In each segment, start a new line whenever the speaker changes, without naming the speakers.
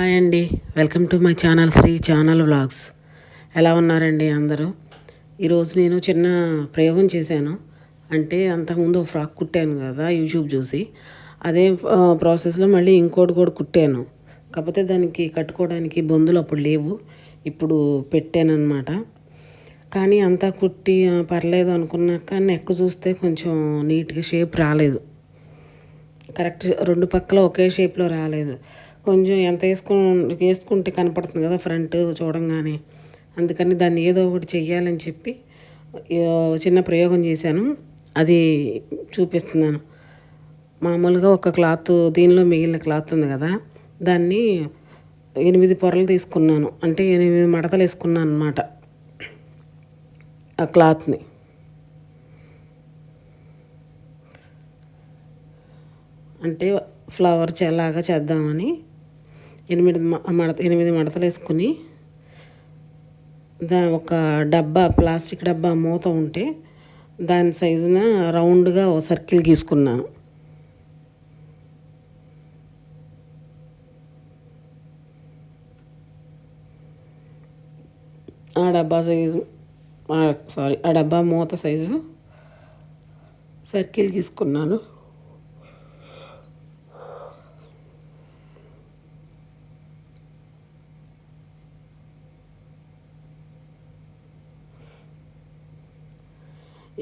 Hi అండి, welcome to my channel Sri channel vlogs. ఎలా ఉన్నారండి అందరూ? ఈరోజు నేను చిన్న ప్రయోగం చేశాను. అంటే అంతకుముందు ఒక ఫ్రాక్ కుట్టాను కదా యూట్యూబ్ చూసి, అదే ప్రాసెస్లో మళ్ళీ ఇంకోటి కూడా కుట్టాను. కాకపోతే దానికి కట్టుకోవడానికి బొందులు అప్పుడు లేవు, ఇప్పుడు పెట్టాను అనమాట. కానీ అంతా కుట్టి పర్లేదు అనుకున్నాక నెక్ చూస్తే కొంచెం నీట్గా షేప్ రాలేదు. కరెక్ట్ రెండు పక్కల ఒకే షేప్లో రాలేదు. కొంచెం ఎంత వేసుకుంటే కనపడుతుంది కదా ఫ్రంట్ చూడంగానే. అందుకని దాన్ని ఏదో ఒకటి చెయ్యాలని చెప్పి చిన్న ప్రయోగం చేశాను. అది చూపిస్తున్నాను. మామూలుగా ఒక క్లాత్, దీనిలో మిగిలిన క్లాత్ ఉంది కదా, దాన్ని 8 పొరలు తీసుకున్నాను. అంటే 8 మడతలు వేసుకున్నాను అనమాట ఆ క్లాత్ని. అంటే ఫ్లవర్ లాగా చేద్దామని 8 మడతలు వేసుకుని ఒక డబ్బా, ప్లాస్టిక్ డబ్బా మూత ఉంటే దాని సైజున రౌండ్గా ఒక సర్కిల్ గీసుకున్నాను. ఆ డబ్బా సైజు ఆ డబ్బా మూత సైజు సర్కిల్ గీసుకున్నాను.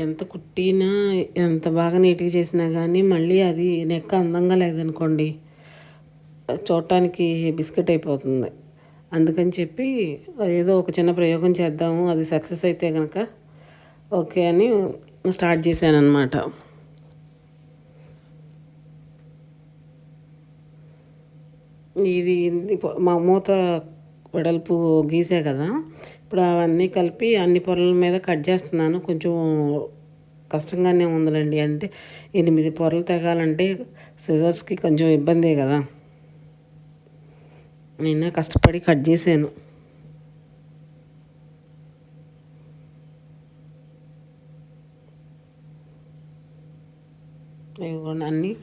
ఎంత కుట్టినా ఎంత బాగా నీట్గా చేసినా కానీ మళ్ళీ అది నెక్ అందంగా లేదనుకోండి, చూడటానికి బిస్కెట్ అయిపోతుంది. అందుకని చెప్పి ఏదో ఒక చిన్న ప్రయోగం చేద్దాము, అది సక్సెస్ అయితే కనుక ఓకే అని స్టార్ట్ చేశాను అనమాట. ఇది మా మూత వెడల్పు గీసే కదా, ఇప్పుడు అవన్నీ కలిపి అన్ని పొరల మీద కట్ చేస్తున్నాను. కొంచెం కష్టంగానే ఉందండి. అంటే 8 పొరలు తెగాలంటే సిజర్స్కి కొంచెం ఇబ్బందే కదా. అయినా కష్టపడి కట్ చేశాను. అన్నీ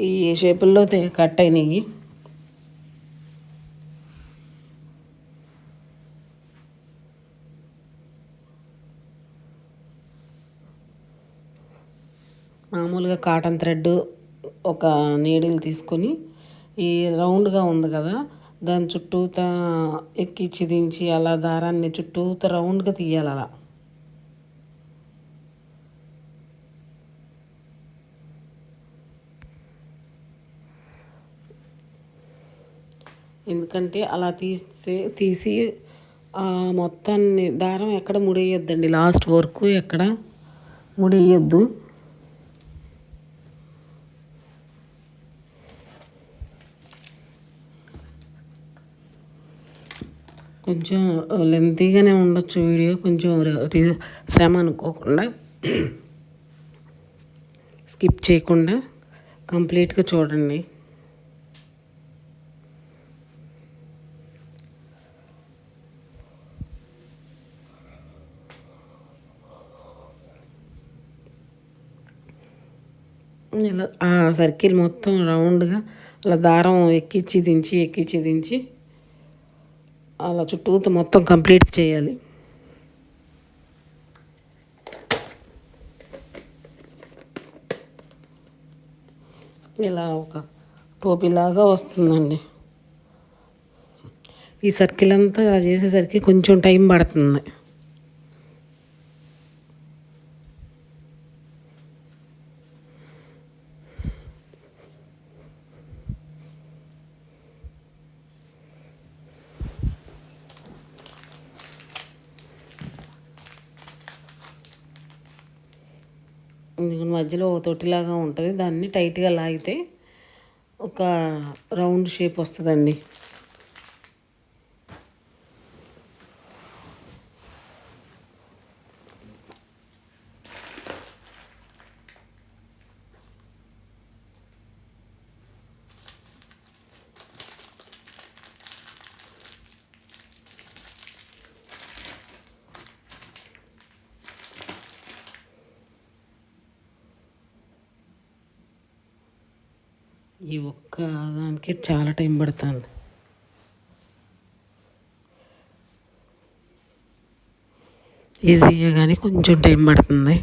ఈ షేపుల్లో కట్ అయినాయి. మామూలుగా కాటన్ థ్రెడ్ ఒక నీడిల్ తీసుకొని ఈ రౌండ్గా ఉంది కదా, దాని చుట్టూతా ఎక్కించి దించి అలా దారాన్ని చుట్టూతా రౌండ్గా తీయాలి. అలా ఎందుకంటే అలా తీసి మొత్తాన్ని దారం ఎక్కడ ముడేయొద్దండి, లాస్ట్ వరకు ఎక్కడ ముడేయొద్దు. కొంచెం లెంతీగానే ఉండొచ్చు వీడియో, కొంచెం శ్రమ అనుకోకుండా స్కిప్ చేయకుండా కంప్లీట్గా చూడండి. ఇలా ఆ సర్కిల్ మొత్తం రౌండ్గా అలా దారం ఎక్కించి దించి అలా చుట్టూతో మొత్తం కంప్లీట్ చేయాలి. ఇలా ఒక టోపీలాగా వస్తుందండి. ఈ సర్కిల్ అంతా అలా చేసేసరికి కొంచెం టైం పడుతుంది. మధ్యలో ఒక తొట్టిలాగా ఉంటుంది, దాన్ని టైట్గా లాగితే ఒక రౌండ్ షేప్ వస్తుందండి. ఈ ఒక్క దానికి చాలా టైం పడుతుంది. ఈజీగా కానీ కొంచెం టైం పడుతుంది.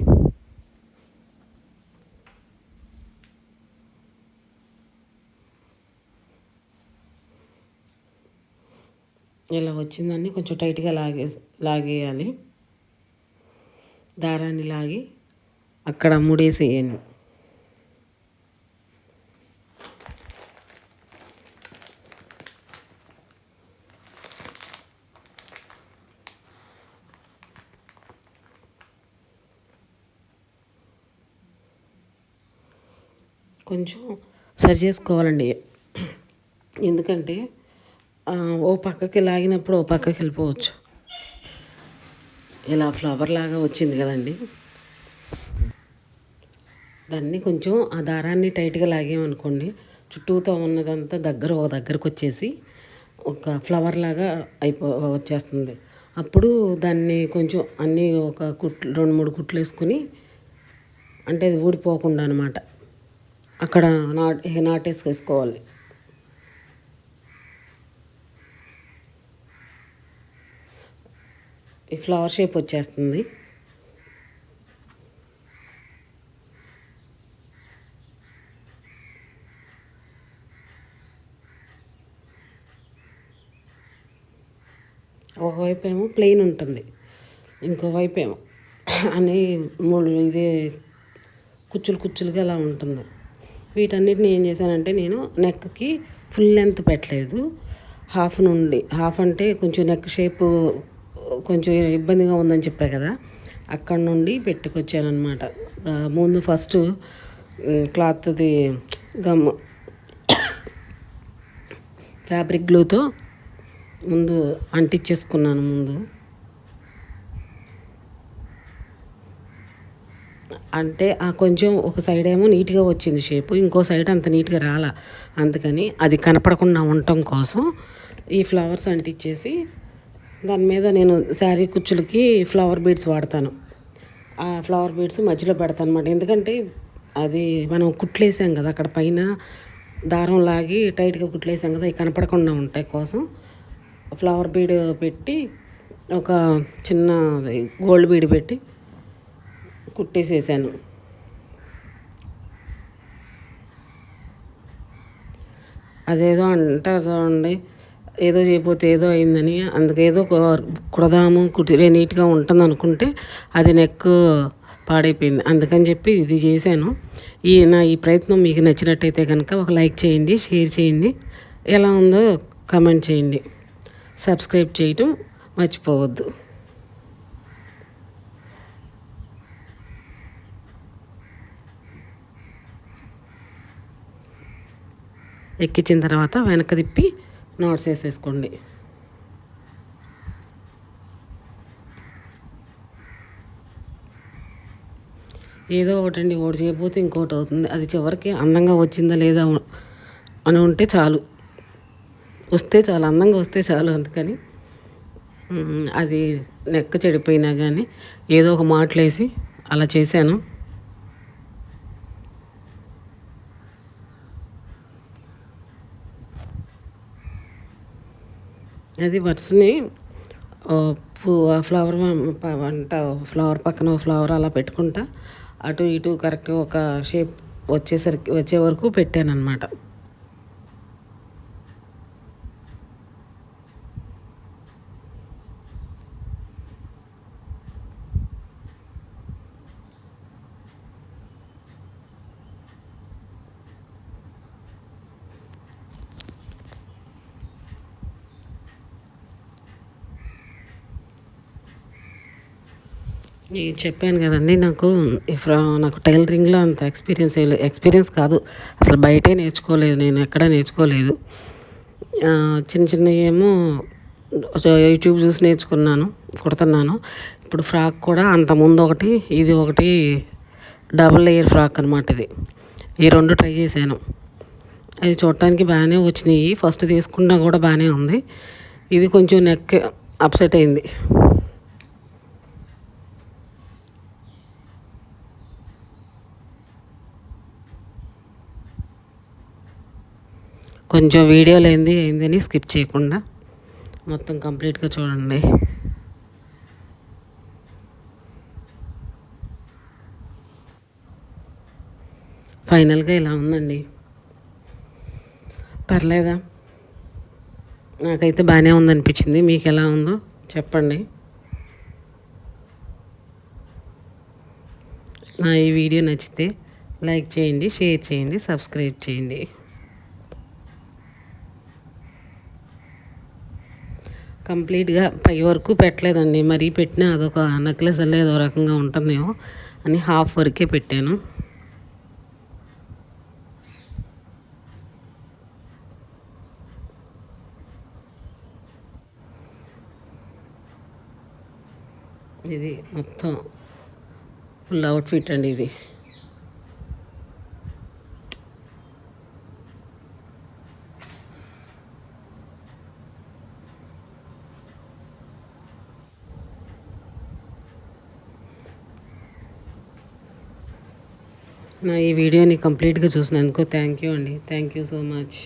ఇలా వచ్చిందని కొంచెం టైట్గా లాగేయాలి. దారాన్ని లాగి అక్కడ ముడేసేయండి. కొంచెం సరి చేసుకోవాలండి, ఎందుకంటే ఓ పక్కకి లాగినప్పుడు ఓ పక్కకి వెళ్ళిపోవచ్చు. ఇలా ఫ్లవర్ లాగా వచ్చింది కదండి, దాన్ని కొంచెం ఆ దారాన్ని టైట్గా లాగామనుకోండి, చుట్టూతో ఉన్నదంతా దగ్గరకు వచ్చేసి ఒక ఫ్లవర్ లాగా వచ్చేస్తుంది. అప్పుడు దాన్ని కొంచెం అన్నీ ఒక 2-3 కుట్లు వేసుకుని, అంటే అది ఊడిపోకుండా అనమాట, అక్కడ నాటేసుకోవాలి. ఈ ఫ్లవర్ షేప్ వచ్చేస్తుంది. ఒకవైపు ఏమో ప్లెయిన్ ఉంటుంది, ఇంకోవైపు ఏమో అని ఇదే కుచ్చులుగా అలా ఉంటుంది. వీటన్నిటిని ఏం చేశానంటే, నేను నెక్కి ఫుల్ లెంత్ పెట్టలేదు, హాఫ్ అంటే కొంచెం నెక్ షేపు కొంచెం ఇబ్బందిగా ఉందని చెప్పా కదా, అక్కడ నుండి పెట్టుకొచ్చాను అనమాట. ముందు ఫస్ట్ క్లాత్ది గమ్ ఫ్యాబ్రిక్ గ్లూతో ముందు అంటించేసుకున్నాను. అంటే కొంచెం ఒక సైడ్ ఏమో నీట్గా వచ్చింది షేపు, ఇంకో సైడ్ అంత నీట్గా రాలా. అందుకని అది కనపడకుండా ఉండటం కోసం ఈ ఫ్లవర్స్ అంటించేసి దాని మీద నేను శారీ కుచ్చులకి ఫ్లవర్ బీడ్స్ వాడతాను. ఆ ఫ్లవర్ బీడ్స్ మధ్యలో పెడతాను అనమాట, ఎందుకంటే అది మనం కుట్లేసాం కదా, అక్కడ పైన దారం లాగి టైట్గా కుట్లేసాం కదా, అవి కనపడకుండా ఉంటాయి కోసం ఫ్లవర్ బీడ్ పెట్టి ఒక చిన్న గోల్డ్ బీడ్ పెట్టి కుట్టేసేసాను. అదేదో అంటారు చూడండి, ఏదో చేయకపోతే ఏదో అయిందని, అందుకేదో కుడదాము కుట్టిరే నీట్గా ఉంటుంది అనుకుంటే అది నెక్ పాడైపోయింది. అందుకని చెప్పి ఇది చేశాను. ఈ ప్రయత్నం మీకు నచ్చినట్టయితే కనుక ఒక లైక్ చేయండి, షేర్ చేయండి, ఎలా ఉందో కమెంట్ చేయండి, సబ్స్క్రైబ్ చేయటం మర్చిపోవద్దు. ఎక్కించిన తర్వాత వెనక తిప్పి నాట్స్ వేసేసుకోండి. ఏదో ఒకటండి, ఒకటి చేయకపోతే ఇంకోటి అవుతుంది. అది చివరికి అందంగా వచ్చిందా లేదా అని ఉంటే చాలు, అందంగా వస్తే చాలు. అందుకని అది నెక్క చెడిపోయినా కానీ ఏదో ఒక మాటలేసి అలా చేశాను. అది వర్స్ని ఫ్లవర్ పక్కన ఫ్లవర్ అలా పెట్టుకుంటా అటు ఇటు కరెక్ట్గా ఒక షేప్ వచ్చే వరకు పెట్టాను అనమాట. చెప్పాను కదండి, నాకు టైలరింగ్లో అంత ఎక్స్పీరియన్స్ కాదు, అసలు బయటే నేర్చుకోలేదు, నేను ఎక్కడా నేర్చుకోలేదు. చిన్న ఏమో యూట్యూబ్ చూసి నేర్చుకున్నాను, కుడుతున్నాను. ఇప్పుడు ఫ్రాక్ కూడా అంతకుముందు ఇది ఒకటి డబుల్ లేయర్ ఫ్రాక్ అనమాట. ఈ 2 ట్రై చేశాను, అది చూడటానికి బాగానే వచ్చినాయి. ఫస్ట్ తీసుకున్నా కూడా బాగానే ఉంది, ఇది కొంచెం నెక్ అప్సెట్ అయింది. కొంచెం వీడియోలో అయిందని స్కిప్ చేయకుండా మొత్తం కంప్లీట్గా చూడండి. ఫైనల్గా ఇలా ఉందండి. పర్లేదా? నాకైతే బాగానే ఉందనిపించింది. మీకు ఎలా ఉందో చెప్పండి. నా ఈ వీడియో నచ్చితే లైక్ చేయండి, షేర్ చేయండి, సబ్స్క్రైబ్ చేయండి. కంప్లీట్గా పై వరకు పెట్టలేదండి. మరీ పెట్టినా అదొక నెక్లెస్ అల్లే ఏదో రకంగా ఉంటుందేమో అని హాఫ్ వరకే పెట్టాను. ఇది మొత్తం ఫుల్ అవుట్ఫిట్ అండి ఇది. నా ఈ వీడియోని కంప్లీట్గా చూసినందుకు థ్యాంక్ యూ అండి. Thank you so much.